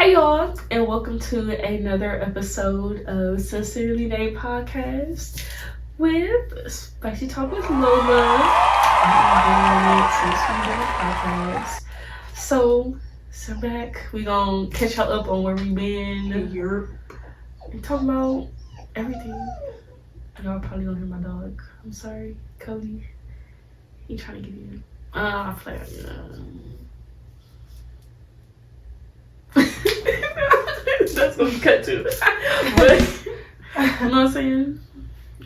Hey y'all, and welcome to another episode of Sincerely Nae podcast with Spicy Talk with Lola. So sit back, we gonna catch y'all up on where we been. And talk about everything. Y'all probably don't hear my dog. I'm sorry, Cody. He trying to get in. I play. That's gonna be cut too. But you know what I'm saying?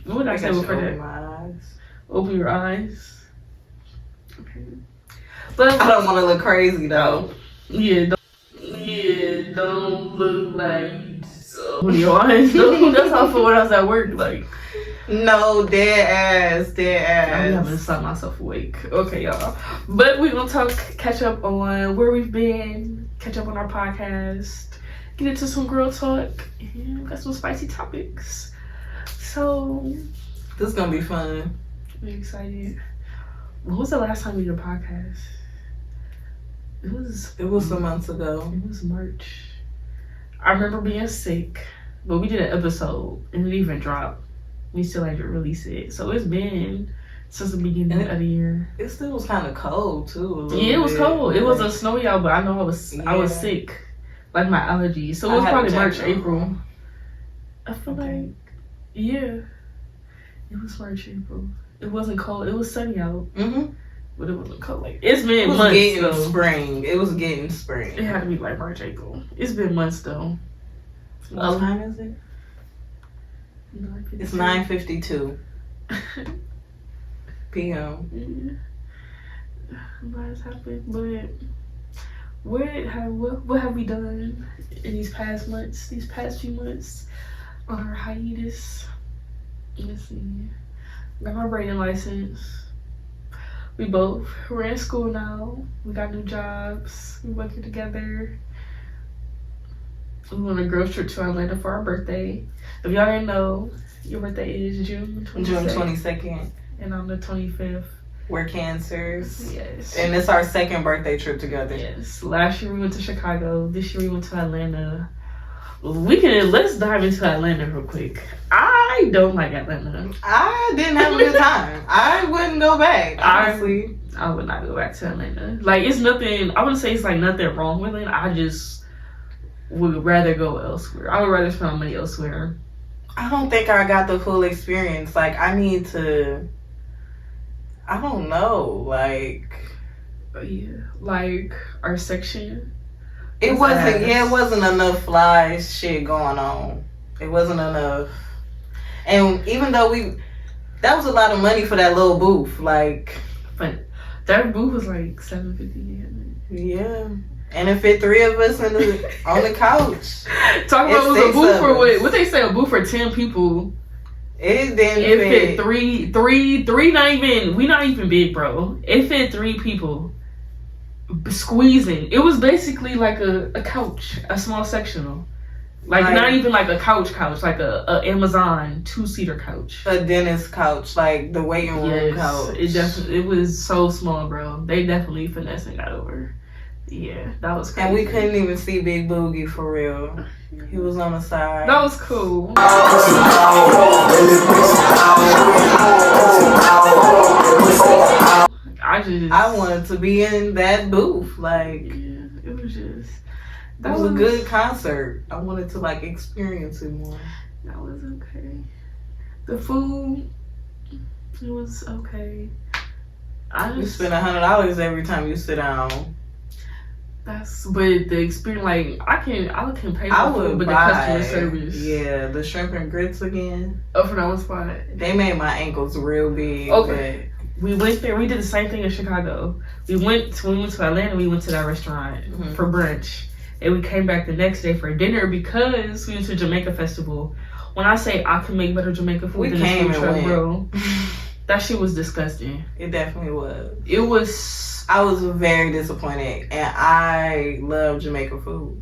What did I say before that? Open my eyes. Open your eyes. Okay. But I don't want to look crazy though. Don't look like open your eyes. That's how I feel when I was at work. Like, no, dead ass. I'm having to stop myself awake. Okay, y'all. But we're gonna catch up on where we've been, catch up on our podcast, get into some girl talk, and got some spicy topics. So this is gonna be fun. I'm excited. When was the last time we did a podcast? It was some months ago. It was March. I remember being sick, but we did an episode and it didn't even dropped. We still had to release it. So it's been since the beginning of the year. It still was kind of cold too. Yeah, it was cold. It wasn't snowy out, but I know I was sick, like my allergies. So it was probably March, April. I feel like, yeah, it was March, April. It wasn't cold. It was sunny out, but it wasn't cold. Like it's been months. It was getting spring. It had to be like March, April. It's been months though. What time is it? 9:52. It's 9:52 p.m. Yeah. A lot has happened, but what have we done in these past few months on our hiatus? Let's see. Got my braiding license. We're in school now. We got new jobs. We're working together. We went on a girls trip to Atlanta for our birthday. If y'all didn't know, your birthday is June 22nd. And I'm the 25th. We're Cancers. Yes. And it's our second birthday trip together. Yes. Last year we went to Chicago. This year we went to Atlanta. Let's dive into Atlanta real quick. I don't like Atlanta. I didn't have a good time. I wouldn't go back, honestly. I would not go back to Atlanta. Like, it's nothing, I wouldn't say it's like nothing wrong with it. I just would rather go elsewhere. I would rather spend my money elsewhere. I don't think I got the full experience. Like, I need to, I don't know, like. Yeah, like our section. It wasn't enough fly shit going on. It wasn't enough. And even though that was a lot of money for that little booth, like. But that booth was like $750. Yeah. And it fit three of us on the couch. Talk about it was a booth for what they say, a booth for 10 people. It didn't fit three, not even big, bro. It fit 3 people. Squeezing. It was basically like a couch, a small sectional. Like not even like a couch, like a Amazon 2-seater couch. A dentist couch, like the waiting room couch. It was so small, bro. They definitely finessed and got over. Yeah, that was crazy. And we couldn't even see Big Boogie for real. He was on the side. That was cool. I wanted to be in that booth. Like, yeah, it was just. That was a good concert. I wanted to like experience it more. That was okay. The food, it was okay. You spend $100 every time you sit down. But the experience, like I can pay for food, but the customer service. Yeah, the shrimp and grits again. Oh, for that one spot. They made my ankles real big. Okay. We went there. We did the same thing in Chicago. When we went to Atlanta, we went to that restaurant for brunch. And we came back the next day for dinner because we went to Jamaica Festival. When I say I can make better Jamaica food than this food truck, bro, that shit was disgusting. It definitely was. It was. I was very disappointed, and I love Jamaica food.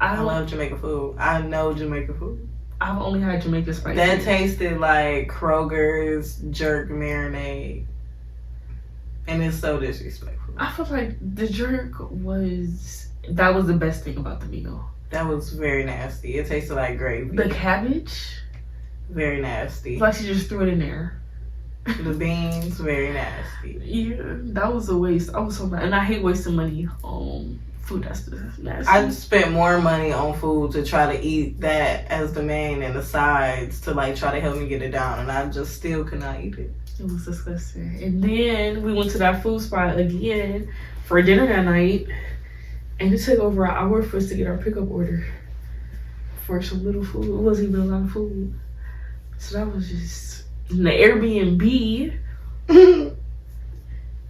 I love Jamaica food. I know Jamaica food. I've only had Jamaica spicy. That tasted like Kroger's jerk marinade. And it's so disrespectful. I feel like the jerk was That was the best thing about the meal. That was very nasty. It tasted like gravy. The cabbage, very nasty. it's like she just threw it in there. The beans, very nasty. Yeah, that was a waste. I was so mad, and I hate wasting money on food that's nasty. I spent more money on food to try to eat that as the main and the sides to like try to help me get it down, and I just still could not eat it. It was disgusting. And then we went to that food spot again for dinner that night, and it took over an hour for us to get our pickup order for some little food. It wasn't even a lot of food, so that was just. In the Airbnb,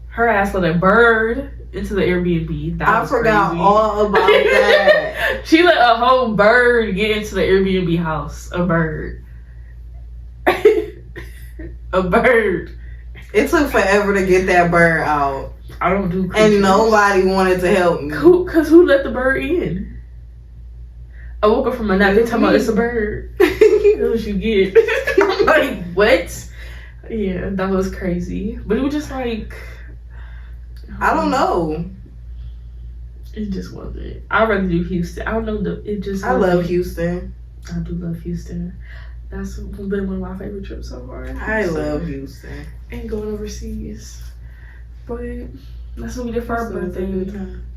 her ass let a bird into the Airbnb. I forgot crazy. All about that. She let a whole bird get into the Airbnb house. A bird. A bird. It took forever to get that bird out. I don't do creatures. And nobody wanted to help me. Who let the bird in? I woke up from a nap. They talking about it's a bird. That's what you get. I'm like, what? Yeah, that was crazy. But it was just like, I don't know. It just wasn't. I'd rather do Houston. I don't know. I love Houston. I do love Houston. That's been one of my favorite trips so far. I love Houston. And going overseas. But that's what we did for our birthday.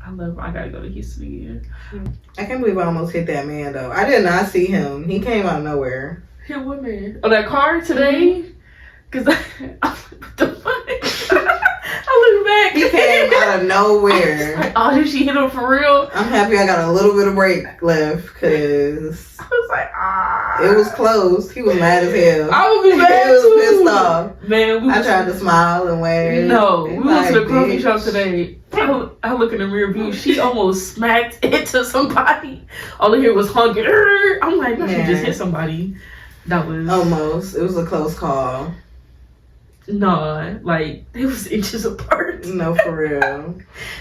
I gotta go to Houston again. I can't believe I almost hit that man though. I did not see him. He came out of nowhere. Hit what man? Oh, that car today? Cause I what the fuck? I look back. He came out of nowhere. Like, oh, did she hit him for real? I'm happy I got a little bit of break left because I was like, it was close. He was mad as hell. I would be mad He was too. pissed off. Man, I tried to smile and wave. No, we went to the coffee bitch. shop today. I look in the rear view. She almost smacked into somebody. All I hear was honking. I'm like, no, she just hit somebody. That was almost. It was a close call. No, like it was inches apart. No, for real.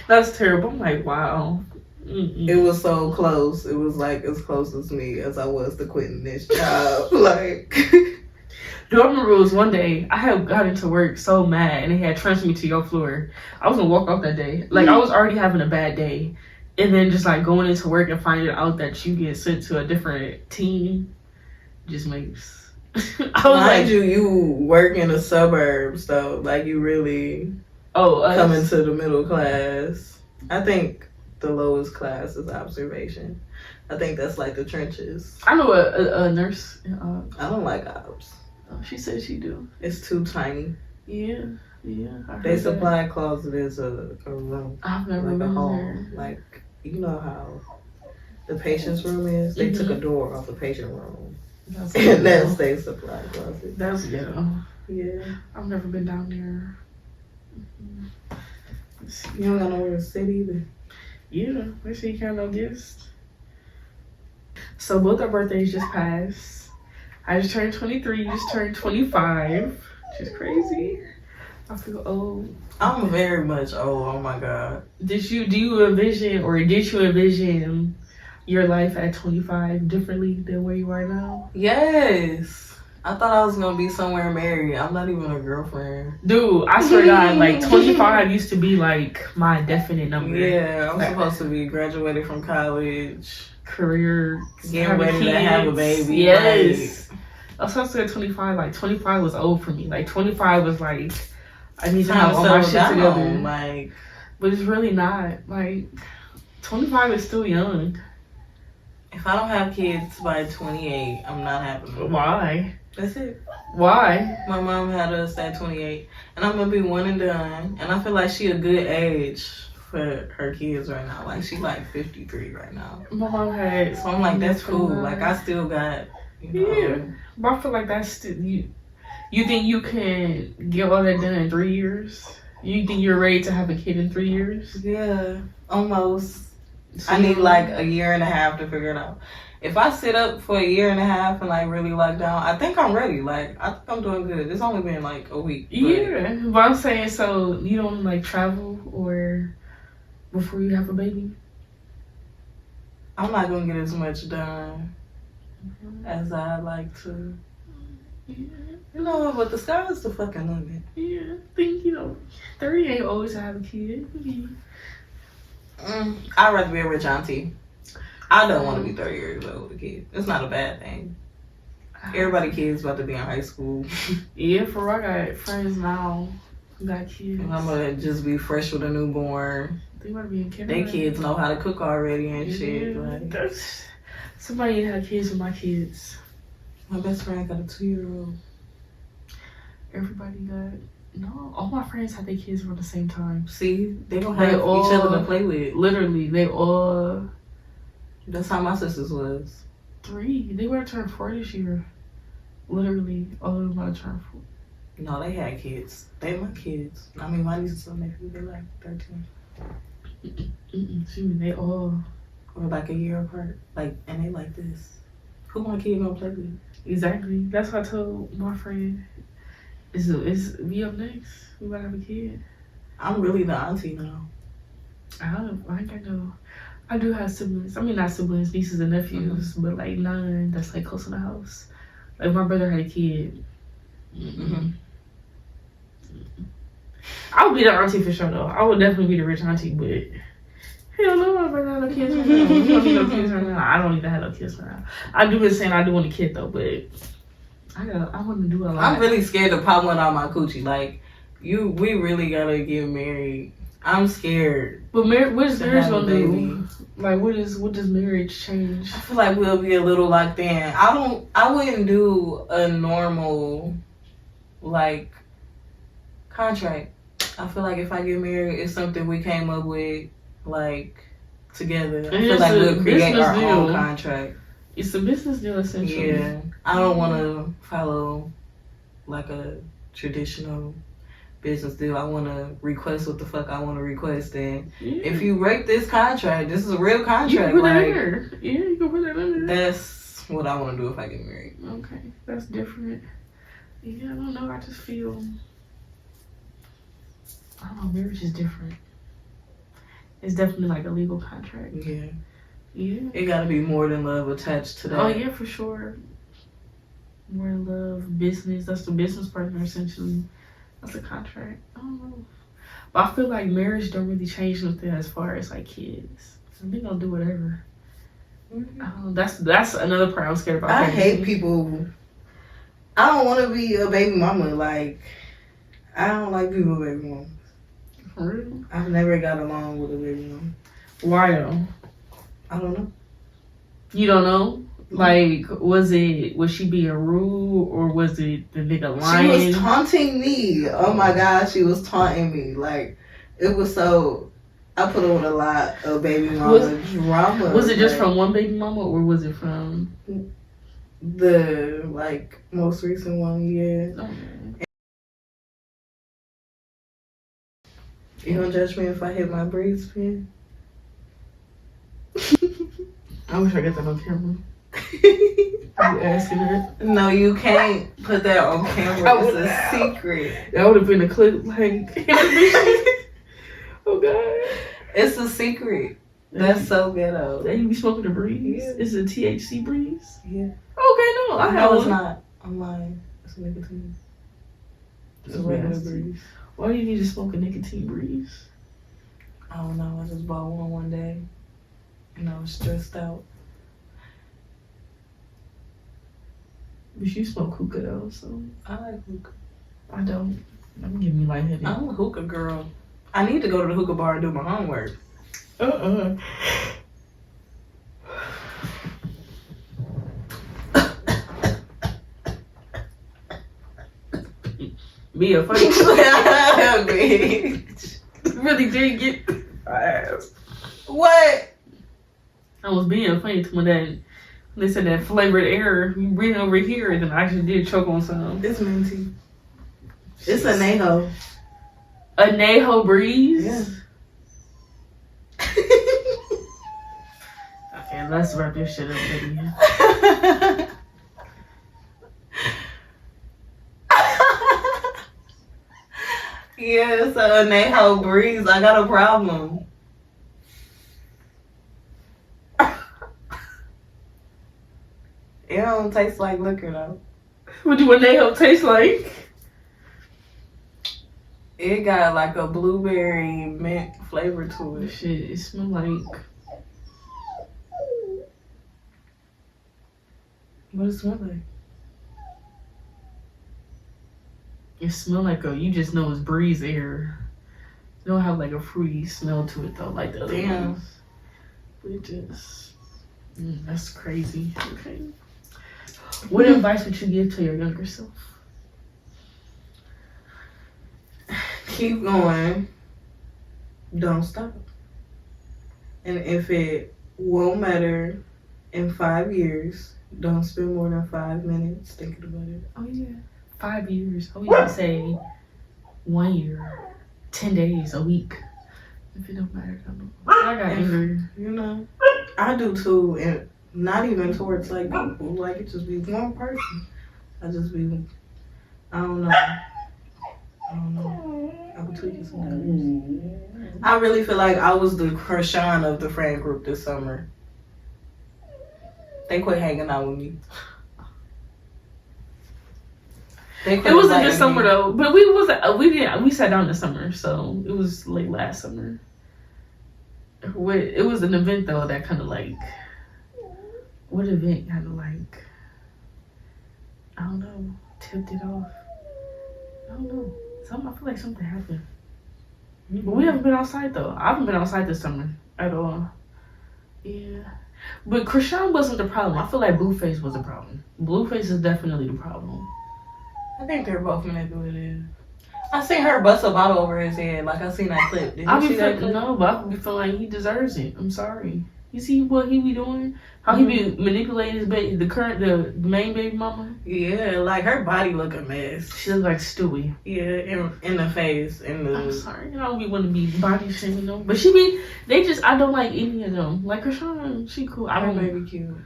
That's terrible. I'm like, wow. Mm-mm. It was so close. It was like as close as me as I was to quitting this job. Like, do I remember it was one day I had got into work so mad and they had transferred me to your floor. I was gonna walk off that day. Like I was already having a bad day, and then just like going into work and finding out that you get sent to a different team just makes. I was mind you work in the suburbs though. Like you really come into the middle class. I think the lowest class is observation. I think that's like the trenches. I know a nurse. I don't like ops. Oh, she said she do. It's too tiny. Yeah. They supply a closet as a room. I've never like been a hall. there. Like you know how the patient's room is. They took a door off the patient room. And that's their supply closet. That's ghetto. Yeah. I've never been down there. You don't got nowhere to sit either. Yeah, they say you can't no gifts. So both our birthdays just passed. I just turned 23, you just turned 25, which is crazy. I feel old. I'm very much old, oh my God. Do you envision your life at 25 differently than where you are now? Yes. I thought I was gonna be somewhere married. I'm not even a girlfriend. Dude, I swear to God, like 25 used to be like my definite number. Yeah, I'm supposed to be graduated from college. Career, getting ready to have a baby. Yes. I was supposed to say 25. Like 25 was old for me. Like 25 was like I need to have all my shit together. Like, but it's really not. Like 25 is still young. If I don't have kids by 28, I'm not happy. Why? That's it. Why? My mom had us at 28, and I'm gonna be one and done. And I feel like she a good age for her kids right now. Like she like 53 right now. My mom had. So I'm like, that's cool. Like I still got. Yeah, but I feel like that's still you. You think you can get all that done in 3 years? You think you're ready to have a kid in 3 years? Yeah, almost. So I need like a year and a half to figure it out. If I sit up for a year and a half and like really lock down, I think I'm ready. Like I think I'm doing good. It's only been like a week. Yeah, but I'm saying, so you don't like travel or before you have a baby? I'm not gonna get as much done as I like to. Yeah. You know, but the sky is the fucking limit. Yeah, I think 30 ain't always have a kid. I'd rather be a rich auntie. I don't want to be 30 years old with a kid. It's not a bad thing. Everybody kids about to be in high school. Yeah, for real, I got friends now who got kids. And I'm gonna just be fresh with a newborn. They want to be in kindergarten. They kids know how to cook already and shit. Like, somebody had kids with my kids. My best friend got a 2-year-old. Everybody got. No, all my friends had their kids around the same time. See, they don't have each other to play with. Literally, they all. That's how my sisters was. 3. They were to turn 4 this year. Literally, all of them about to turn 4. No, they had kids. They my kids. I mean, my nieces and nephews, they're like 13. They all. Or like a year apart. Like, and they like this. Who my kid gonna play with? Exactly. That's what I told my friend. Is me up next? We about to have a kid. I'm really the auntie now. I ain't got no. I do have siblings. I mean, not siblings, nieces and nephews, but like none that's like close in the house. Like my brother had a kid. I would be the auntie for sure though. I would definitely be the rich auntie, but hell no, my brother have no kids right now. We don't need no kids right now. I don't even have no kids right now. I do been saying I do want a kid though, but I want to do a lot. I'm really scared to pop one out my coochie. Like, we really gotta get married. I'm scared. But what is marriage gonna do? Like, what does marriage change? I feel like we'll be a little locked in. I wouldn't do a normal, like, contract. I feel like if I get married, it's something we came up with, like, together. I feel like we'll create our own contract. It's a business deal, essentially. Yeah. I don't want to follow, like, a traditional business deal. I want to request what the fuck I want to request. And if you break this contract, this is a real contract. You can put that in there. Yeah, you can put that in there. That's what I want to do if I get married. Okay. That's different. Yeah, I don't know. I just feel... I don't know. Marriage is different. It's definitely like a legal contract. Yeah. Yeah. It gotta be more than love attached to that. Oh yeah, for sure. More than love, business. That's the business partner essentially. That's a contract. I don't know. But I feel like marriage don't really change nothing as far as like kids. They gonna do whatever. That's another part I'm scared about. I hate people. I don't want to be a baby mama. Like, I don't like people with baby mamas. For real? I've never got along with a baby mama. Why though? I don't know. You don't know? Like, was she being rude or was it the nigga lying? She was taunting me. Oh my God, she was taunting me. Like, it was so... I put on a lot of baby mama drama. Was it just from one baby mama or was it from... The, like, most recent one, yeah. Okay. You gonna judge me if I hit my breeze pin? I wish I got that on camera. You asking her? No, you can't put that on camera. It's a secret. That would have been a clip, like... Oh, God. It's a secret. That's so ghetto. That you be smoking the breeze? Yeah. It's a THC breeze? Yeah. Okay, no. I have it's one. not. I'm lying. It's nicotine. It's a regular breeze. Why do you need to smoke a nicotine breeze? I don't know. I just bought one day. And I was stressed out. But you smoke hookah though, so. I like hookah. I don't. I'm giving me lightheaded. I'm a hookah girl. I need to go to the hookah bar and do my homework. Be a funny bitch. Really did get my ass. What? I was being funny to my dad. They said that flavored air, you breathe over here, and then I actually did choke on some. It's minty. It's a Neho. A Neho breeze? Yeah. Okay, let's wrap this shit up, baby. Yeah, it's a Neho breeze. I got a problem. It don't taste like liquor though. What do a Neho taste like? It got like a blueberry mint flavor to it. Shit, it smell like. What does it smell like? It smell like you just know it's breeze air. It don't have like a fruity smell to it though, like the other ones. It just, that's crazy. Okay. What advice would you give to your younger self? Keep going. Don't stop. And if it won't matter in 5 years, don't spend more than 5 minutes thinking about it. Oh yeah. 5 years. I would say 1 year, 10 days, a week. If it don't matter, I got angry. You know, I do too, and not even towards like people. Like it just be one person. I just be, I don't know. I be tweaking sometimes. I really feel like I was the Krishan of the friend group this summer. They quit hanging out with me. It wasn't this summer though, but we sat down this summer, so it was late last summer. It was an event though that kind of like, what event kind of like, I don't know, tipped it off. I don't know. I feel like something happened. But we haven't been outside though. I haven't been outside this summer at all. Yeah. But Krishan wasn't the problem. I feel like Blueface was the problem. Blueface is definitely the problem. I think they're both manipulative. I seen her bust a bottle over his head. Like I seen that clip. Did you see that clip? No, but I be feeling like he deserves it. I'm sorry. You see what he be doing? How he be manipulating his baby, the main baby mama? Yeah, like her body look a mess. She look like Stewie. Yeah, in the face. I'm sorry. I don't want to be body shaming them. But I don't like any of them. Like Krishan, she cool. Her baby cute.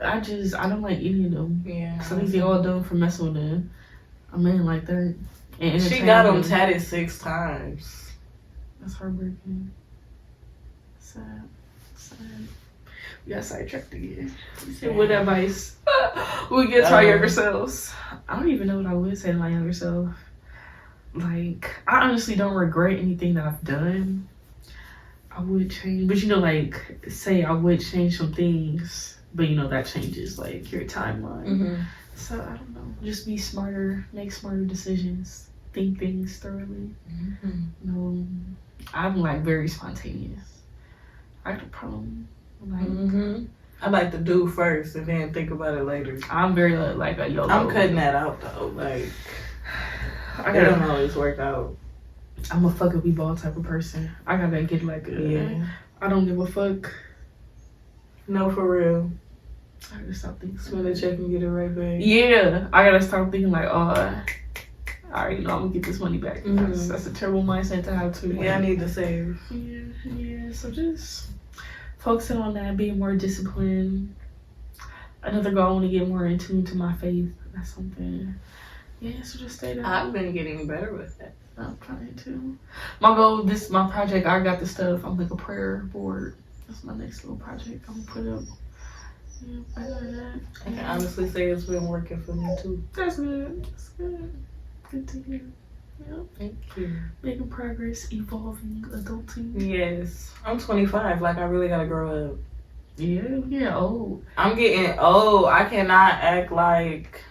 I don't like any of them. Yeah. So I think they all done for messing with a man like that. And she got him tatted 6 times. That's heartbreaking. Sad. We got sidetracked again. What advice we get to our younger selves? I don't even know what I would say to my younger self. Like, I honestly don't regret anything that I've done. I would change, but like, say I would change some things, but that changes like your timeline. Mm-hmm. So I don't know. Just be smarter, make smarter decisions, think things thoroughly. Mm-hmm. I'm like very spontaneous. I got a problem. Like, I like to do first and then think about it later. I'm very like a YOLO. I'm cutting that out though. Like, it don't always work out. I'm a fuck if we ball type of person. I gotta get like I don't give a fuck. No, for real. I gotta stop thinking. Spend a check and get it right back. Yeah, I gotta start thinking like, I already know I'm gonna get this money back. Mm-hmm. That's a terrible mindset to have too. Yeah, I need to save. Yeah. So just focusing on that, being more disciplined. Another goal, I want to get more in tune to my faith. That's something. Yeah, so just stay there. I've been getting better with that. I'm trying to. My goal, my project, I got the stuff. I'm like a prayer board. That's my next little project. I'm gonna put up. Yeah, I can honestly say it's been working for me too. That's good. Good to hear. Yeah. Thank you. Making progress, evolving, adulting. Yes. I'm 25. Like, I really gotta grow up. Yeah, old. I'm getting old. I cannot act like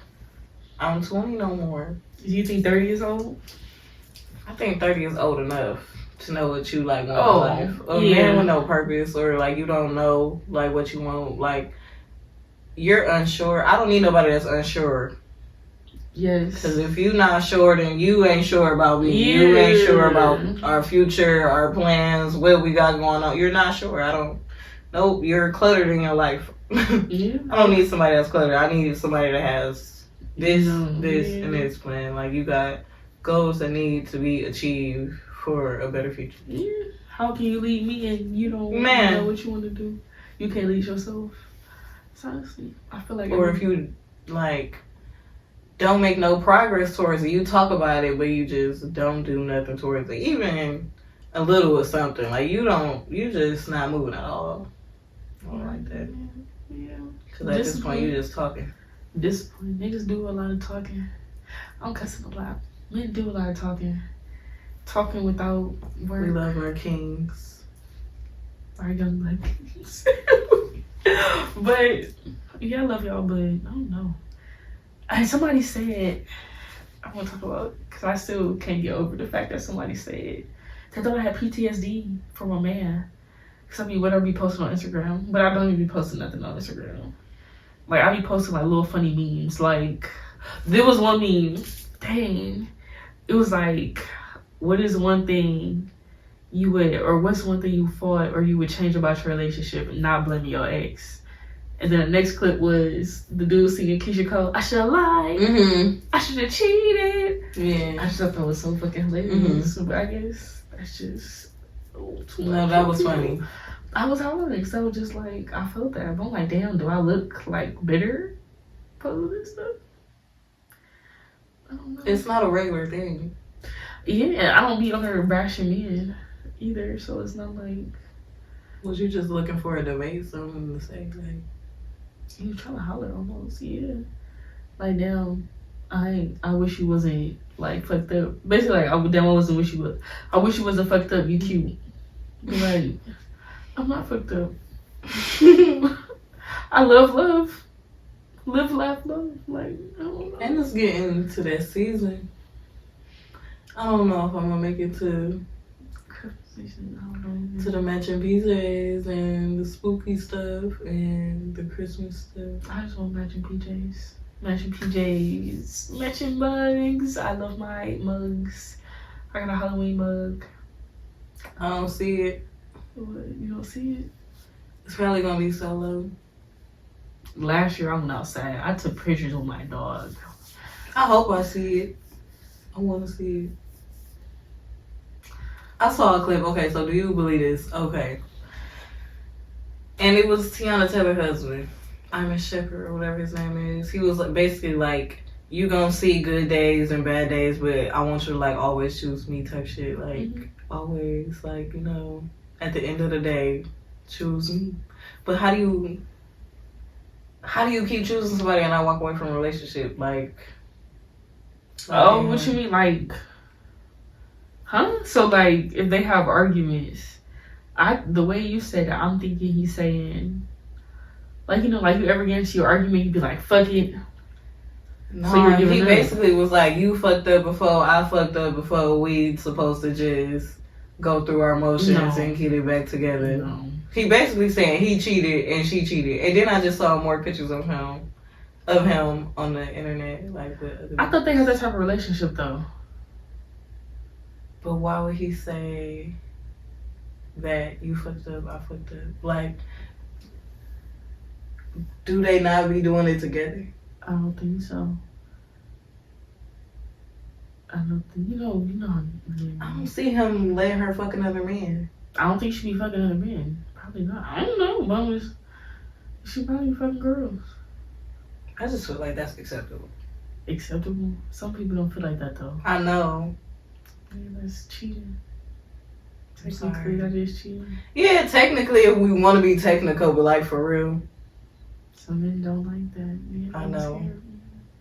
I'm 20 no more. Do you think 30 is old? I think 30 is old enough to know what you like want in life. A man with no purpose, or like you don't know like what you want. Like, you're unsure. I don't need nobody that's unsure. Yes. Because if you're not sure, then you ain't sure about me. Yeah. You ain't sure about our future, our plans, what we got going on. You're not sure. Nope, you're cluttered in your life. Yeah. I don't need somebody that's cluttered. I need somebody that has this, and this plan. Like, you got goals that need to be achieved for a better future. Yeah. How can you lead me and you don't know what you want to do? You can't lead yourself. So honestly, I feel like... Or if you, like... don't make no progress towards it. You talk about it, but you just don't do nothing towards it. Even a little of something. Like, you just not moving at all. I don't like that. Yeah. Because at this point, you just talking. Discipline. Niggas do a lot of talking. I'm cussing a lot. Men do a lot of talking. talking without work. We love our kings. Our young black kings. But yeah, I love y'all, but I don't know. Somebody said, I want to talk about, because I still can't get over the fact that somebody said they thought I had PTSD from a man. Because I mean, whatever be posting on Instagram, but I don't even be posting nothing on Instagram. Like, I be posting like little funny memes. Like, there was one meme, dang, it was like, what is one thing you would, or what's one thing you thought or you would change about your relationship and not blaming your ex? And then the next clip was the dude singing Keisha Cole, I should have lied. Mm-hmm. I should have cheated. Yeah. I just thought that was so fucking hilarious. But I guess that's just too much. No, that was funny. I was hollering, so just like, I felt that. But I'm like, damn, do I look like bitter? Posing and stuff? I don't know. It's not a regular thing. Yeah, I don't be on her bashing men either, so it's not like. Was you just looking for a debate, something to say? Like, you trying to holler almost, yeah. Like, damn, I wish you wasn't like fucked up. Basically, like, I wasn't wish you was. I wish you wasn't fucked up. You cute. Like, I'm not fucked up. I love love. Live, laugh, love. Like, I don't know. And it's getting to that season. I don't know if I'm gonna make it to the matching PJs and the spooky stuff and the Christmas stuff. I just want matching PJs. Matching PJs. Matching mugs. I love my mugs. I got a Halloween mug. I don't see it. What? You don't see it? It's probably gonna be solo. Last year I went outside. I took pictures with my dog. I hope I see it. I want to see it. I saw a clip. Okay, so do you believe this? Okay. And it was Tiana Taylor's husband, Iman Shepherd or whatever his name is. He was like, basically like, you gonna see good days and bad days, but I want you to like always choose me type shit. Like, always, like, you know, at the end of the day, choose me. But how do you keep choosing somebody and not walk away from a relationship? Like oh, what you mean? Like, huh? So, like, if they have arguments, the way you said it, I'm thinking he's saying, like, you know, like, you ever get into your argument, you be like, fuck it. No, so he basically was like, you fucked up before, I fucked up before, we supposed to just go through our emotions and get it back together. No. He basically saying he cheated and she cheated. And then I just saw more pictures of him on the internet. Like, with other I thought they had that type of relationship, though. But why would he say that you fucked up, I fucked up? Like, do they not be doing it together? I don't think so. I don't think, you know. I don't see him letting her fuck another man. I don't think she be fucking other men. Probably not. I don't know. But she probably be fucking girls. I just feel like that's acceptable. Acceptable? Some people don't feel like that, though. I know. Yeah, that's cheating. Technically, that is cheating. Yeah, technically, if we want to be technical, but like for real. Some men don't like that. Yeah, I know.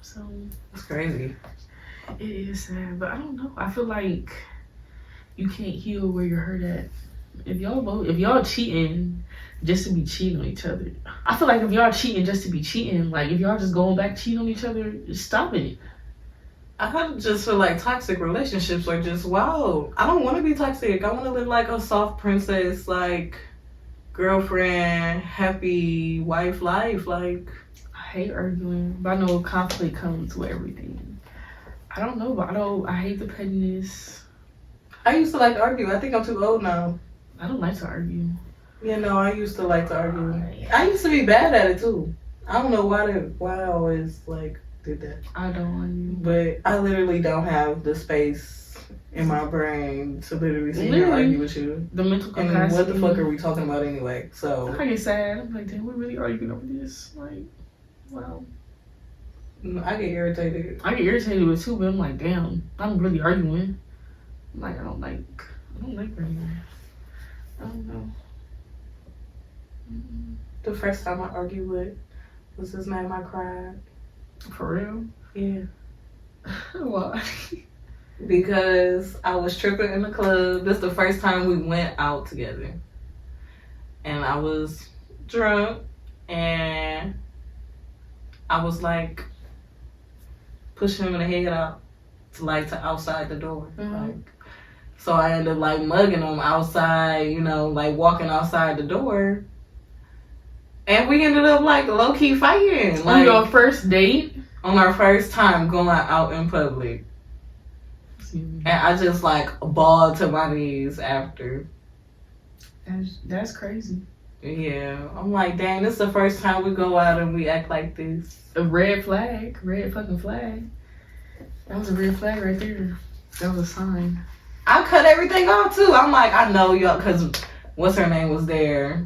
So it's crazy. It is sad, but I don't know. I feel like you can't heal where you're hurt at. If y'all cheating just to be cheating on each other, I feel like if y'all cheating just to be cheating, like if y'all just going back cheating on each other, stop it. I just feel like toxic relationships are just wow. I don't want to be toxic. I want to live like a soft princess, like girlfriend, happy wife life. Like, I hate arguing, but I know conflict comes with everything. I don't know, but I hate the pettiness. I used to like to argue. I think I'm too old now. I don't like to argue. Yeah, no, I used to like to argue. I used to be bad at it too. I don't know why I always like did that. I don't argue. But I literally don't have the space in my brain to literally sit here and argue with you. The mental capacity. And what the fuck are we talking about anyway? So I get sad. I'm like, damn, we're really arguing over this. Like, wow. I get irritated. I get irritated with it too, but I'm like, damn, I'm really arguing. I'm like, I don't like arguing. I don't know. The first time I argued with was his name. I cried. For real? Yeah. Why? because I was tripping in the club. This is the first time we went out together. And I was drunk and I was like pushing him in the head out to outside the door. Like, so I ended up like mugging him outside, you know, like walking outside the door. And we ended up like low key fighting. On your first date? On our first time going out in public. And I just like bawled to my knees after. That's crazy. Yeah. I'm like, dang, this is the first time we go out and we act like this. A red flag. Red fucking flag. That was a red flag right there. That was a sign. I cut everything off too. I'm like, I know y'all, because what's her name was there?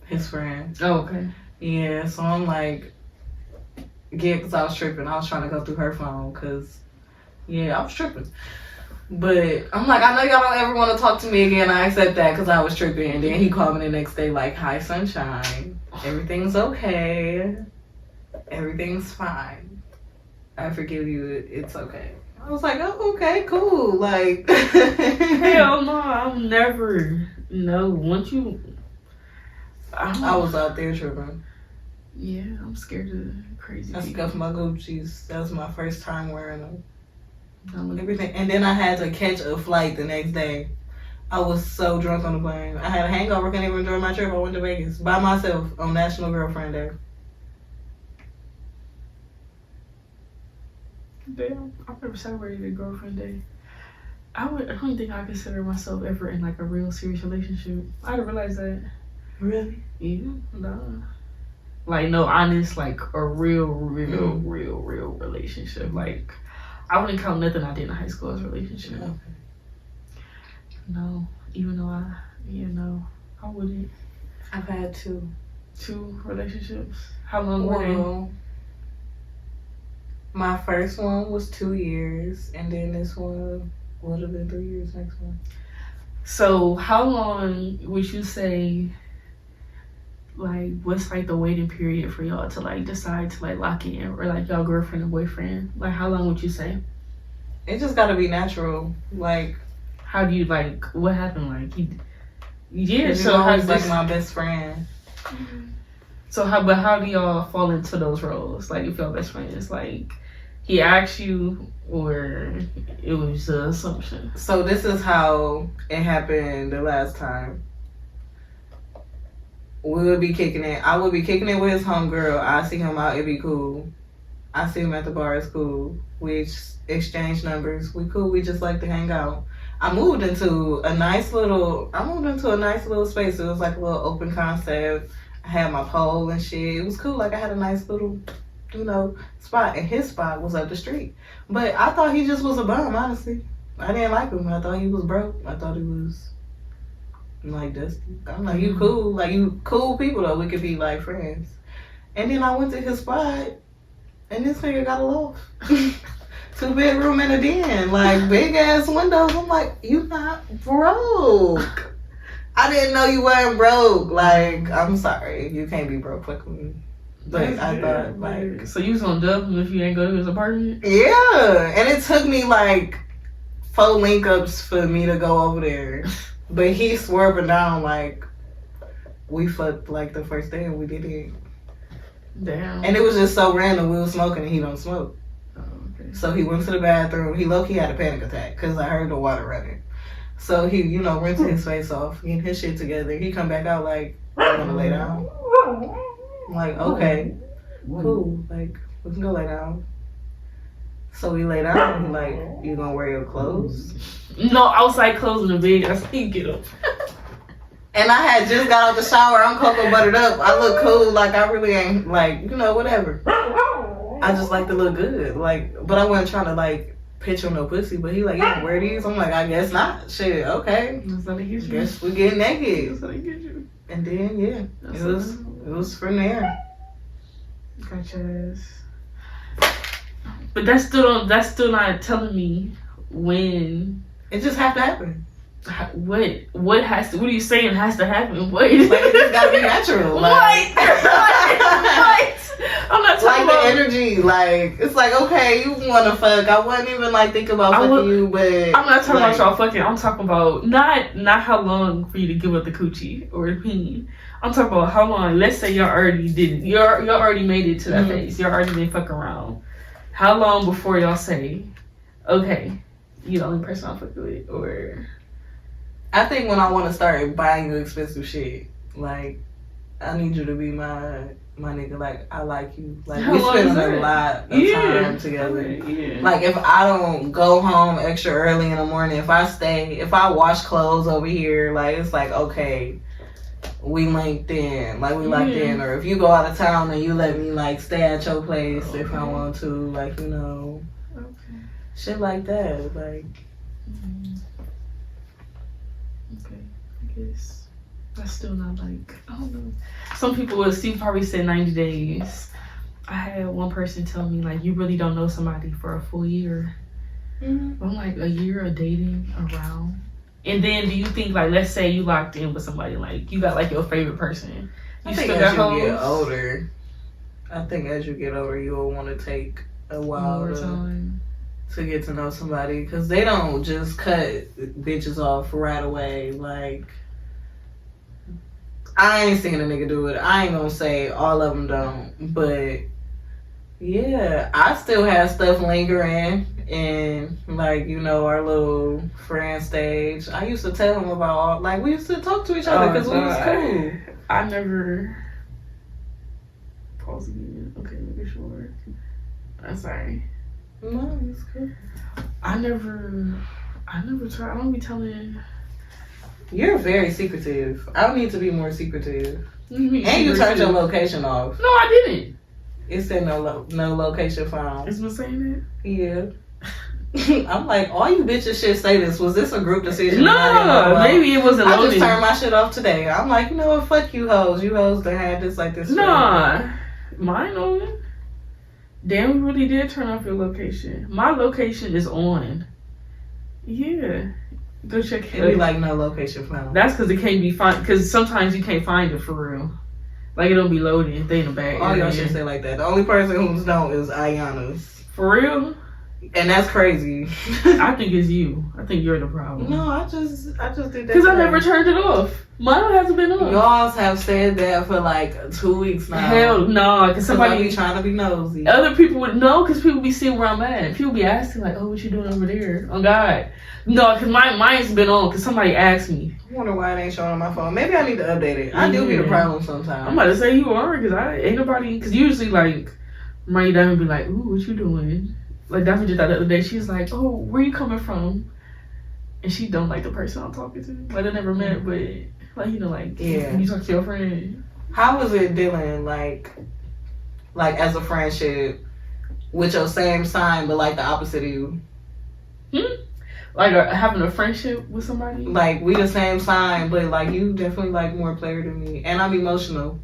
His friend. Oh, okay. Yeah, so I'm like, yeah, because I was tripping. I was trying to go through her phone because, yeah, I was tripping. But I'm like, I know y'all don't ever want to talk to me again. I accept that because I was tripping. And then he called me the next day like, hi, sunshine. Everything's okay. Everything's fine. I forgive you. It's okay. I was like, oh, okay, cool. Like, hell no, I'll never. No, once you. I was out there tripping. Yeah, I'm scared of crazy. I scuffed my Gucci's. That was my first time wearing them. Everything, and then I had to catch a flight the next day. I was so drunk on the plane. I had a hangover. Couldn't even enjoy my trip. I went to Vegas by myself on National Girlfriend Day. Damn, I've never celebrated a girlfriend day. I don't think I consider myself ever in like a real serious relationship. I didn't realize that. Really? Yeah, no. Like no honest, like a real relationship. Like I wouldn't count nothing I did in high school as a relationship. Okay. No, even though I wouldn't. I've had two relationships. How long were they? My first one was 2 years, and then this one would have been 3 years next one. So how long would you say, like, what's like the waiting period for y'all to like decide to like lock in, or like y'all girlfriend and boyfriend? Like how long would you say? It just gotta be natural. Like, how do you like, what happened? Like so how's like my best friend. Mm-hmm. So how do y'all fall into those roles? Like if y'all best friends, like he asked you or it was an assumption? So this is how it happened the last time. We would be kicking it. I would be kicking it with his homegirl. I see him out, it'd be cool. I see him at the bar, it's cool. We exchange numbers. We cool, we just like to hang out. I moved into a nice little space. It was like a little open concept. I had my pole and shit. It was cool. Like I had a nice little, spot. And his spot was up the street. But I thought he just was a bum, honestly. I didn't like him. I thought he was broke. I thought he was like dusty. I'm like, you cool. Like you cool people though. We could be like friends. And then I went to his spot and this nigga got a loft. 2-bedroom and a den. Like big ass windows. I'm like, you not broke. I didn't know you weren't broke. Like, I'm sorry. You can't be broke with me. But I thought, like... So you was gonna dub him if you ain't go to his apartment? Yeah. And it took me, like, 4 link-ups for me to go over there. But he swerving down, like, we fucked, like, the first day and we did it. Damn. And it was just so random. We were smoking and he don't smoke. Oh, okay. So he went to the bathroom. He low-key had a panic attack because I heard the water running. So he, rinsing his face off, getting his shit together. He come back out like, I want to lay down. I'm like, okay, cool. Like, we can go lay down. So we lay down. He's like, you gonna wear your clothes? No, outside clothes in the bed. I said, get up. And I had just got out the shower. I'm cocoa buttered up. I look cool. Like, I really ain't, like, whatever. I just like to look good. Like, but I wasn't trying to, like, pitch on no pussy, but he like, you don't wear these? I'm like, I guess not. Shit, okay. Guess we get naked. And then yeah, it was from there. Gotcha. But that's still not telling me when it just have to happen. What are you saying has to happen? What? Like it just gotta be natural. Like, what? I'm not talking like about the energy. me. Like, it's like, okay, you want to fuck. I wasn't even, like, thinking about fucking you, but... I'm not talking about y'all fucking. I'm talking about not how long for you to give up the coochie or the peen. I'm talking about how long. Let's say y'all already did it. Y'all already made it to that phase. Y'all already been fucking around. How long before y'all say, okay, you the only person I'll fuck with, or... I think when I want to start buying you expensive shit, like, I need you to be my nigga. Like, I like you. Like, we spend a lot of time together. Yeah. Like, if I don't go home extra early in the morning, if I wash clothes over here, like, it's like, okay, we linked in. Like, we locked in. Or if you go out of town and you let me, like, stay at your place if I want to, like, you know, shit like that. Like, okay, I guess that's still not like, I don't know. Some people will probably say 90 days. I had one person tell me, like, you really don't know somebody for a full year. I'm like, a year of dating around. And then do you think, like, let's say you locked in with somebody, like, you got, like, your favorite person. I think as you get older, you'll want to take a while to get to know somebody, because they don't just cut bitches off right away. Like, I ain't seen a nigga do it. I ain't gonna say all of them don't, but yeah, I still have stuff lingering in, like, you know, our little friend stage. I used to tell him about all, like, we used to talk to each other because we was cool. I never pause again. Okay, make sure. I'm sorry. No, it's cool. I never try. I don't be telling. You're very secretive. I don't need to be more secretive. And you turned your location off. No, I didn't. It said no location found. It's been saying it? Yeah. I'm like, all you bitches should say this. Was this a group decision? No, maybe it wasn't loaded. I just turned my shit off today. I'm like, you know what? Fuck you hoes. You hoes that had this like this. Nah. Mine on. Damn, we really did turn off your location. My location is on. Yeah. Go check it. It'd be like no location found. That's because it can't be found. Because sometimes you can't find it for real. Like, it don't be loaded. They in the back. All y'all should say like that. The only person who's don't is Ayana's. For real? And that's crazy. I think it's you. I think you're the problem. No, I just did that. Because I never turned it off. Mine hasn't been off. Y'all have said that for like 2 weeks now. Hell no, because somebody be trying to be nosy. Other people would know, because people be seeing where I'm at. People be asking like, "Oh, what you doing over there?" Oh God, no, because mine's been on because somebody asked me. I wonder why it ain't showing on my phone. Maybe I need to update it. I do be the problem sometimes. I'm about to say you are, because I ain't nobody. Because usually like, Marie Diamond be like, "Ooh, what you doing?" Like, Daphne just the other day, she's like, "Oh, where you coming from?" And she don't like the person I'm talking to. Like, I never met, but like, you know, like, when you talk to your friend. How was it dealing, like as a friendship with your same sign, but like the opposite of you? Like having a friendship with somebody? Like, we the same sign, but like you definitely like more player than me, and I'm emotional.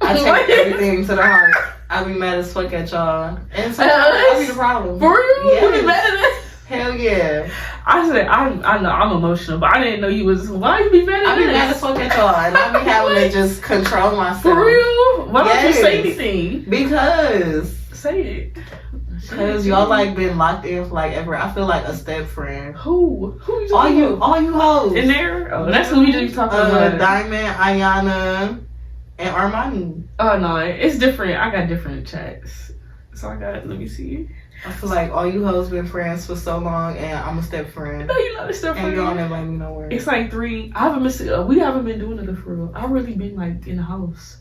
I take everything to the heart. I be mad as fuck at y'all, and so I be the problem. For real? Yes. You be mad at us? Hell yeah. I said I know I'm emotional, but I didn't know you was. Why you be mad at us? I be mad as fuck at y'all, and I be having to just control myself. For real? Why don't you say anything? Because say it. Because y'all like been locked in for like ever. I feel like a step friend. Who you talking about? All you hoes in there. Oh, that's who we just talking about. Diamond, Ayana, and Armani. Oh no, it's different. I got different chats. So let me see. I feel like all you hoes been friends for so long, and I'm a step friend. No, you're not a step friend. And y'all never let me nowhere. It's like 3. I haven't missed it. We haven't been doing it for real. I really been like in the house.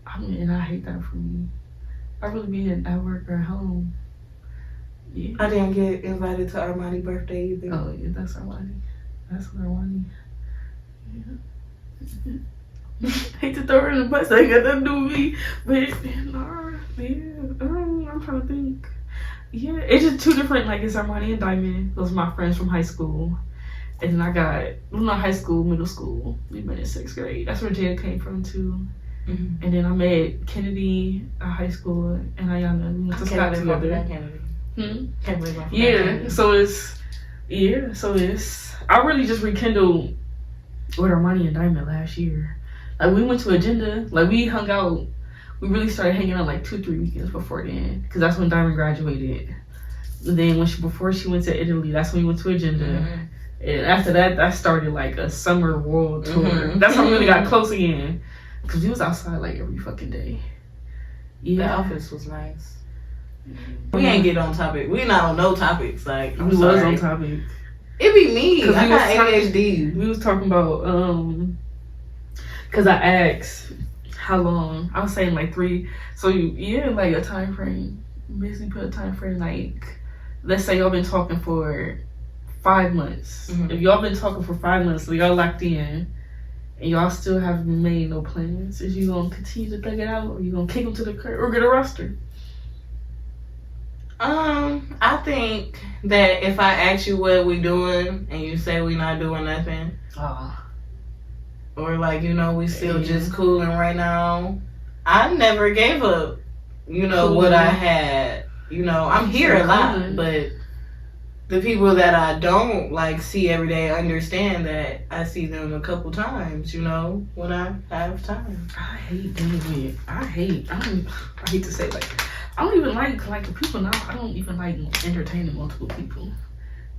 And I hate that for me. I really been at work or at home. Yeah. I didn't get invited to Armani's birthday either. Oh yeah, that's Armani. That's Armani. Yeah. Hate to throw her in the bus. That ain't got nothing to do with me. But I'm trying to think. Yeah, it's just 2 different. Like, it's Armani and Diamond. Those are my friends from high school. And then I got, not high school, middle school. We met in 6th grade. That's where Jada came from too. Mm-hmm. And then I met Kennedy at high school and Ayana. We went to Scott together. Can't believe I Yeah, so it's I really just rekindled with Armani and Diamond last year. Like, we went to Agenda. Like, we hung out we really started hanging out like 2-3 weekends before then, because that's when Diamond graduated. And then before she went to Italy, that's when we went to Agenda. Mm-hmm. And after that started like a summer world tour. Mm-hmm. That's how we really got close again, because we was outside like every fucking day. Yeah, the outfits was nice. We ain't get on topic. We not on no topics. Like we was on topic. It be me. I got ADHD. We was talking about because I asked how long. I was saying like 3. So like a time frame. Basically put a time frame like, let's say y'all been talking for 5 months. Mm-hmm. If y'all been talking for 5 months, so y'all locked in, and y'all still haven't made no plans, is you gonna continue to thug it out, or you gonna kick them to the curb, or get a roster? I think that if I ask you what we doing and you say we not doing nothing, or like, we still just cooling right now, I never gave up, what I had. I'm here a lot, but the people that I don't like see every day understand that I see them a couple times, when I have time. I hate doing it. I hate to say I don't even like the people now. I don't even like entertaining multiple people,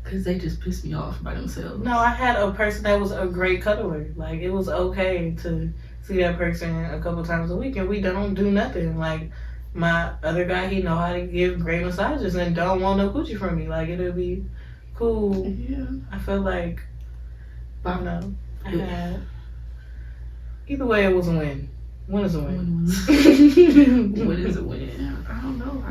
because they just piss me off by themselves. No, I had a person that was a great cuddler. Like, it was okay to see that person a couple times a week, and we don't do nothing. Like, my other guy, he know how to give great massages and don't want no coochie from me. Like, it'll be cool. Yeah. I feel like, I don't know. I had... Either way, it was a win. Win is a win. What is a win? I don't know.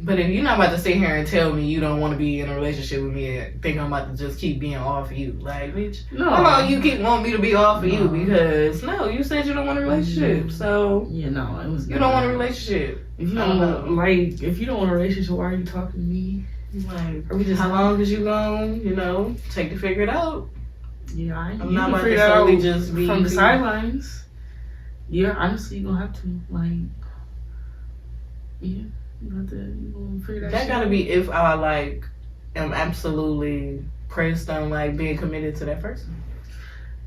But if you're not about to sit here and tell me you don't want to be in a relationship with me and think I'm about to just keep being off of you, like, bitch, how long you keep wanting me to be off of you? Because you said you don't want a relationship, so it was. You don't want a relationship. If you don't want a relationship, why are you talking to me? Like, how long is you gonna, take to figure it out? Yeah, I'm not about to solely just be from the sidelines. Yeah, honestly, you're gonna have to, like, you gonna figure that shit gotta out. Be if I, like, am absolutely pressed on, like, being committed to that person.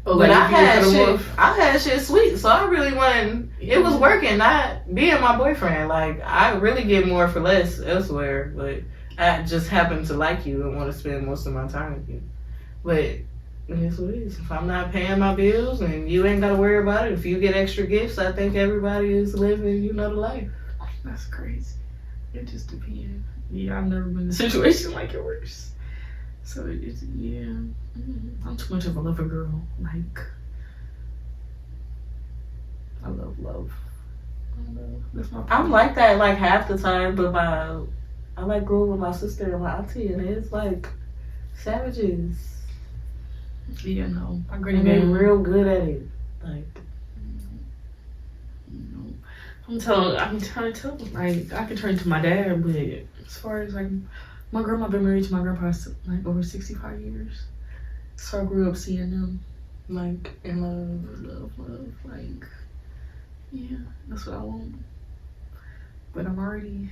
But like, I had shit sweet, so I really wasn't, it was working, not being my boyfriend. Like, I really get more for less elsewhere, but I just happen to like you and want to spend most of my time with you. But here's what it is. If I'm not paying my bills and you ain't got to worry about it, if you get extra gifts, I think everybody is living, the life. That's crazy. It just depends. Yeah, I've never been in a situation like yours. So it's, I'm too much of a lover girl. Like, I love love. That's my problem. I'm like that like half the time, but I like growing with my sister and my auntie, and it's like savages. Yeah, no. My granny been real good at it. Like, I'm trying to tell them, like, I can turn to my dad, but as far as, like, my grandma been married to my grandpa, like, over 65 years. So I grew up seeing them, like, in love, like, yeah, that's what I want. But I'm already,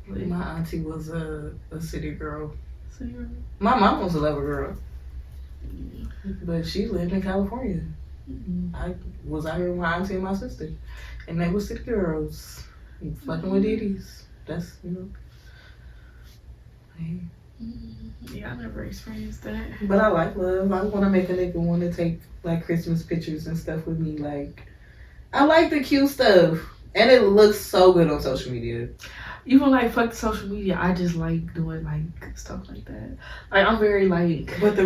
like, my auntie was a city girl. My mom was a lover girl. Yeah. But she lived in California. Mm-hmm. I was out here with my auntie and my sister, and they were city girls, fucking with ditties. That's, Hey. Yeah, I never experienced that. But I like love. I want to make a nigga want to take, like, Christmas pictures and stuff with me. Like, I like the cute stuff, and it looks so good on social media. Even, like, fuck social media, I just like doing, like, stuff like that. Like, I'm very, like... But the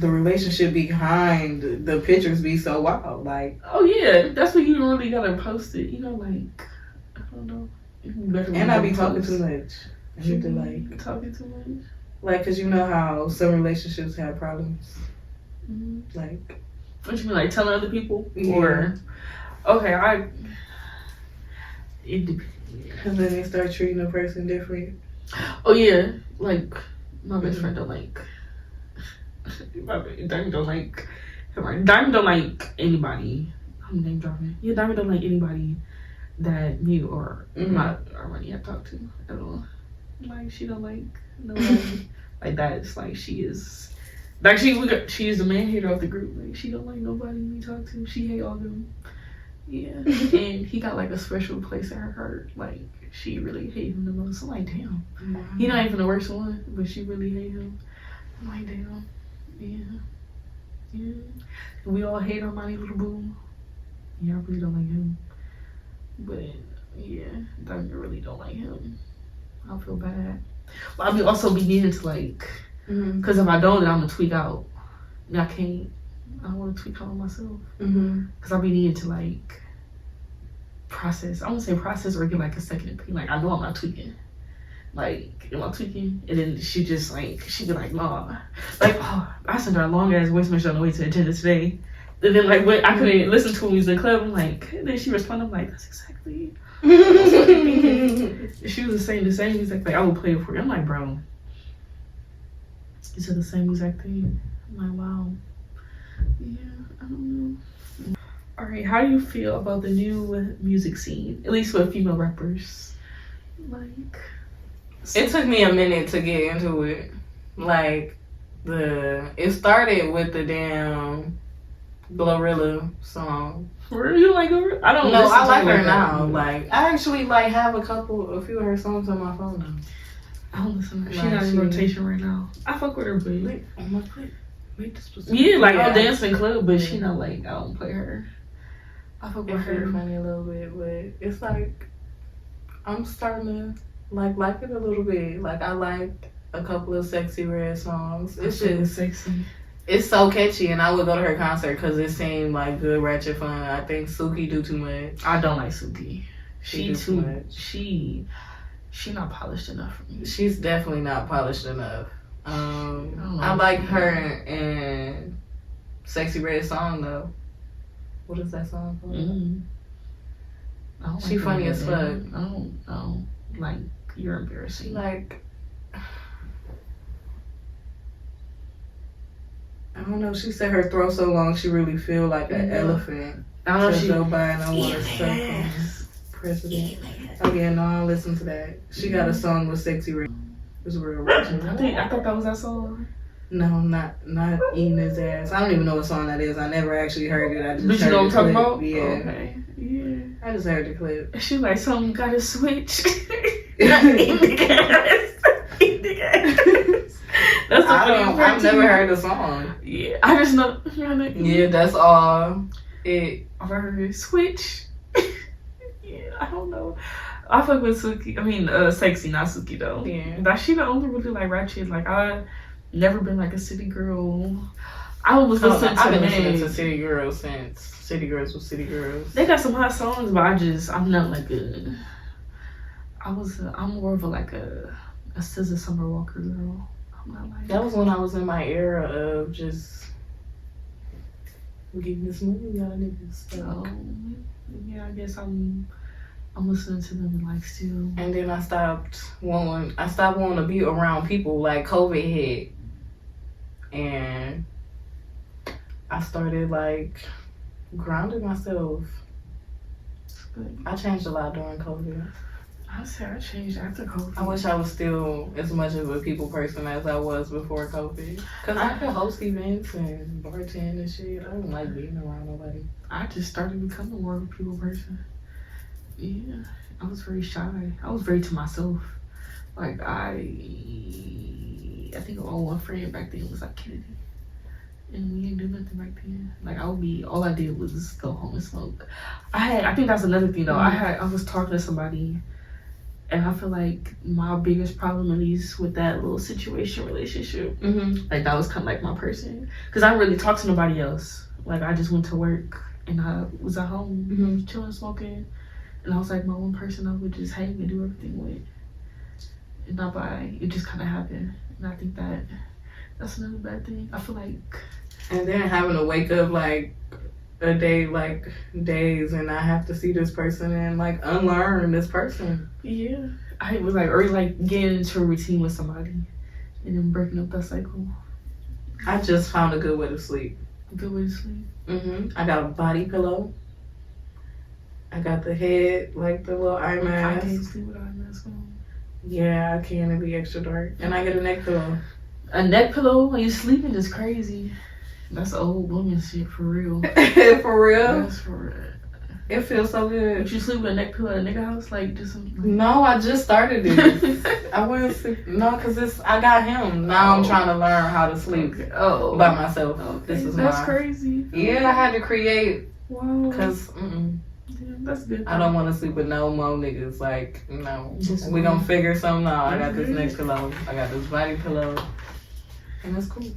relationship behind the pictures be so wild, like... Oh, yeah, that's when you really gotta post it, like, I don't know. And I be talking too much. I need to, like... Talking too much? Like, cause you know how some relationships have problems. Mm-hmm. Like... What you mean, like, telling other people? Yeah. Or... Okay, it depends. And then they start treating a person different. Oh yeah, like my best friend don't like. Diamond don't like. Diamond don't like anybody. I'm name dropping. Yeah, Diamond don't like anybody that me or Money have talked to at all. Like, she don't like nobody like that. It's like she is. Like she is the man hater of the group. Like, she don't like nobody we talk to. She hate all them. Yeah, and he got like a special place in her heart. Like she really hated him the most. I'm like, damn. Mm-hmm. He not even the worst one, but she really hated him. I'm like, damn. Yeah. We all hate our money little boo. Yeah, I really don't like him. But yeah, I really don't like him. I feel bad. But I also be needing to like, because if I don't, then I'm gonna tweak out. And I can't. I don't want to tweak out on myself. Because I be needing to like process. I won't say process or get like a second opinion. Like I know I'm not tweaking. Like, am I tweaking? And then she just like, she be like, nah. Like, oh, I sent her a long ass voice message on the way to the agenda today. And then like when I couldn't listen to when we was in the club, I'm like, then she responded, I'm like, that's exactly what I was thinking. She was saying the same exact thing. I will play it for you. I'm like, bro, you said the same exact thing. I'm like, wow. Yeah, I don't know. All right, how do you feel about the new music scene, at least with female rappers? Like, it took me a minute to get into it. Like, it started with the damn Glorilla song. Where you like her? I don't know. I like her now. Like, I actually like have a few of her songs on my phone now. I don't listen to her. She's not in rotation right now. I fuck with her, but like, on my clip. Yeah, like I'll dance in club, but she not like, I don't play her. I fuck with her. Funny a little bit, but it's like I'm starting to like it a little bit. Like I like a couple of Sexy Red songs. It's just sexy. It's so catchy, and I would go to her concert because it seemed like good ratchet fun. I think Suki do too much. I don't like Suki. She too much. She not polished enough for me. She's definitely not polished enough. I like her in Sexy Red song though. What is that song called? She funny as fuck. I don't like, you're embarrassing. Like, I don't know. She said her throat so long she really feel like an elephant. I don't know. She go by and I want to suck on president. Oh yeah, no, I don't listen to that. She got a song with Sexy Red. It was real rich. I thought that was that song. No, not eating his ass. I don't even know what song that is. I never actually heard it. I just but you know what I'm talking about? Yeah. Okay. Yeah. I just heard the clip. She like, something gotta switch. Not eating the ass. Eating the ass. That's I've never heard the song. Yeah. I just know. Yeah, that's all. I've heard switch. Yeah, I don't know. I fuck with Suki. I mean, Sexy, not Suki though. Yeah. But she the only really like ratchet. Like I never been like a city girl. I was listening to I've been listening to City Girls since City Girls was City Girls. They got some hot songs, but I'm not like I'm more of a SZA Summer Walker girl. I'm not like that was when I was in my era of just getting this movie out of niggas. So yeah, I guess I'm listening to them and like still. And then I stopped wanting to be around people like COVID hit. And I started like grounding myself. I changed a lot during COVID. I say I changed after COVID. I wish I was still as much of a people person as I was before COVID. Cause I could host events and bartend and shit. I don't like being around nobody. I just started becoming more of a people person. Yeah, I was very shy. I was very to myself. Like I think my one friend back then was like Kennedy, and we didn't do nothing back then. Like all I did was go home and smoke. I think that's another thing though. I was talking to somebody, and I feel like my biggest problem, at least with that little relationship, like that was kind of like my person, because I didn't really talk to nobody else. Like I just went to work and I was at home chilling, smoking. And I was like my one person I would just hang and do everything with. And not by, it just kind of happened. And I think that's another bad thing. I feel like. And then having to wake up like a day, like days, and I have to see this person and like unlearn this person. Yeah. I was like, or like getting into a routine with somebody and then breaking up that cycle. I just found a good way to sleep. A good way to sleep? I got a body pillow. I got the head, like the little eye mask. I can't sleep with eye mask on. Yeah, I can. It'd be extra dark. And I get a neck pillow. A neck pillow when you're sleeping is crazy. That's old woman shit, for real. For real? That's for real. It feels so good. Would you sleep with a neck pillow at a nigga house? Like, just some... No, I just started this. I wouldn't sleep. No, because I got him. Now I'm trying to learn how to sleep by myself. This is That's crazy. Yeah, I had to create. Wow. Because, that's good. I don't want to sleep with no more niggas. Like, no. We gonna figure something out. I got this neck pillow. I got this body pillow. And it's cool.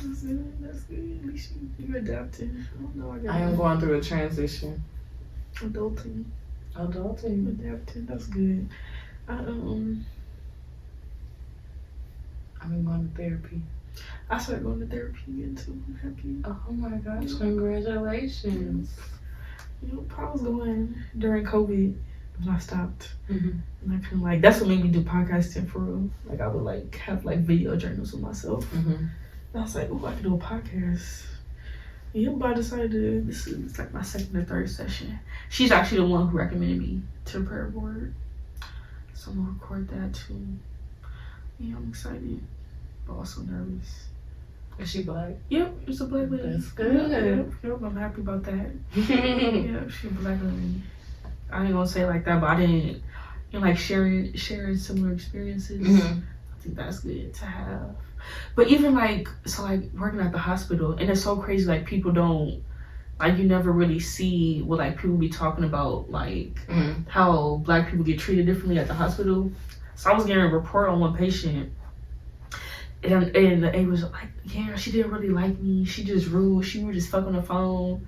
That's good. That's good. At least you adapted. I am going through a transition. Adulting. Adapting. That's good. I've been going to therapy. I started going to therapy again too. I'm happy. Oh my gosh, congratulations. You know, I was going during COVID when I stopped. And I kind of like, that's what made me do podcasting for real. Like I would like have like video journals with myself. And I was like, oh, I could do a podcast. Yeah, but I decided this is like my second or third session. She's actually the one who recommended me to the prayer board. So I'm gonna record that too. Yeah, I'm excited, but also nervous. Is she black? Yep, it's a black lady. That's good. Yep, I'm happy about that. Yeah, she's a black lady. I ain't gonna say it like that, but I didn't, like sharing similar experiences. I think that's good to have. But even like, so like working at the hospital, and it's so crazy, like people don't, like you never really see what like people be talking about, like how black people get treated differently at the hospital. So I was getting a report on one patient, and the aide was like, yeah, she didn't really like me, she just rude, she would just fuck on the phone.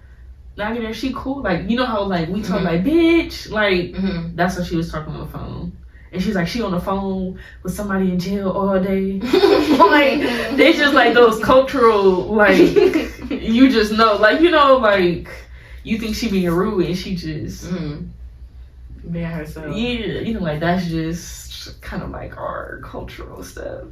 Now I get her, she cool, like you know how like we talk like bitch, like that's how she was talking on the phone. And she's like, she on the phone with somebody in jail all day. Like, they just like those cultural, like, you just know, like, you know, like, you think she being rude and she just being herself. Yeah, you know, like, that's just kind of like our cultural stuff.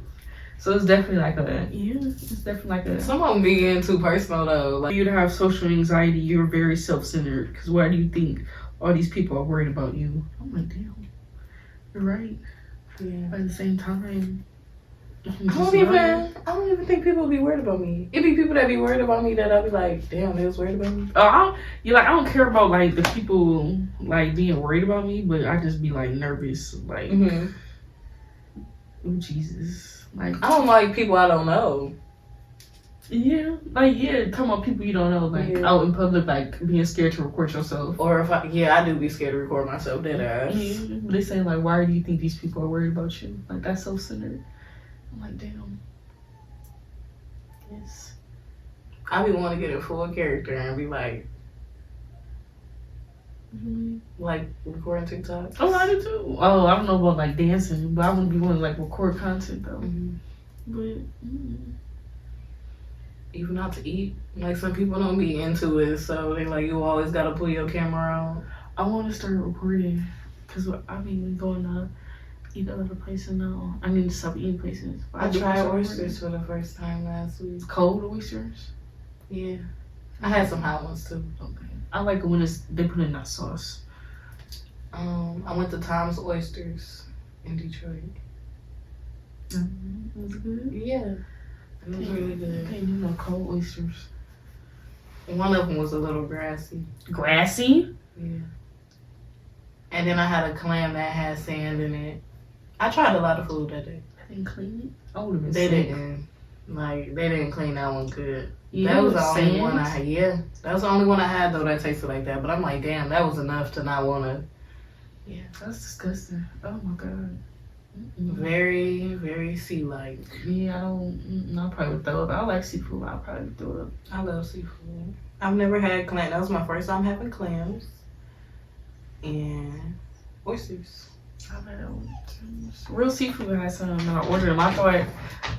So it's definitely like it's definitely like a... Some of them be getting too personal, though. Like, you to have social anxiety, you're very self-centered. Because why do you think all these people are worried about you? I'm like, damn. You're right. Yeah. But at the same time, I don't even think people be worried about me. It be people that be worried about me that I'll be like, damn, they was worried about me. I don't care about like the people like being worried about me, but I just be like nervous, like, oh Jesus, like I don't like people I don't know. Yeah, talking about people you don't know, like out in public, like being scared to record yourself. Or if I do be scared to record myself, dead ass. Yeah, they say like, why do you think these people are worried about you? Like that's self-centered. I'm like, damn. Yes. I be wanting to get in full character and be like, like recording TikTok. Oh, I do too. Oh, I don't know about like dancing, but I wouldn't be wanting to like record content though. But. Even out to eat. Like some people don't be into it, so they like you always gotta pull your camera out. I want to start recording because I've been going to eat other places now. I need to stop eating places. I tried oysters for the first time last week. Cold oysters? Yeah. I had some hot ones too. Okay. I like it when they put in that sauce. I went to Tom's Oysters in Detroit. Was it good? Yeah. It was really good. Okay, you know cold oysters. One of them was a little grassy. Grassy? Yeah. And then I had a clam that had sand in it. I tried a lot of food that day. They didn't clean it? I would have been sick. They didn't clean that one good. Yeah, that was the only one I had. Yeah. That was the only one I had though that tasted like that. But I'm like, damn, that was enough to not want to. Yeah, that's disgusting. Oh my God. Very, very sea-like. Yeah, I probably would throw up. I like seafood. I'll probably throw up. I love seafood. I've never had clam. That was my first time having clams. And oysters. I've had real seafood. I had some and I ordered them. I thought,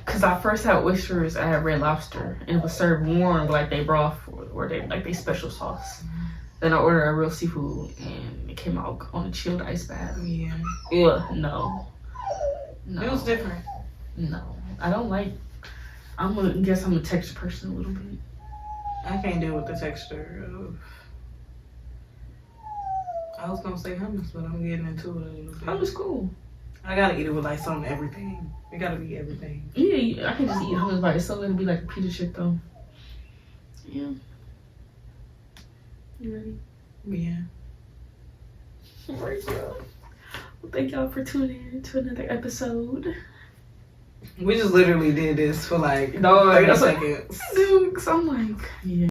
because I first had oysters, I had Red Lobster. And it was served warm, like they broth or they special sauce. Then I ordered a real seafood and it came out on a chilled ice bath. Yeah. Ugh, no. It was different. No. I don't like, I'm a texture person a little bit. I can't deal with the texture of, I was gonna say hummus, but I'm getting into it a little bit. Hummus cool. I gotta eat it with like some everything. It gotta be everything. Yeah, I can just eat hummus by itself. It'll be like a pita chip though. Yeah. You ready? Yeah. Right, well, thank y'all for tuning in to another episode. We just literally did this for like 30 seconds. Dude, 'cause I'm like, yeah.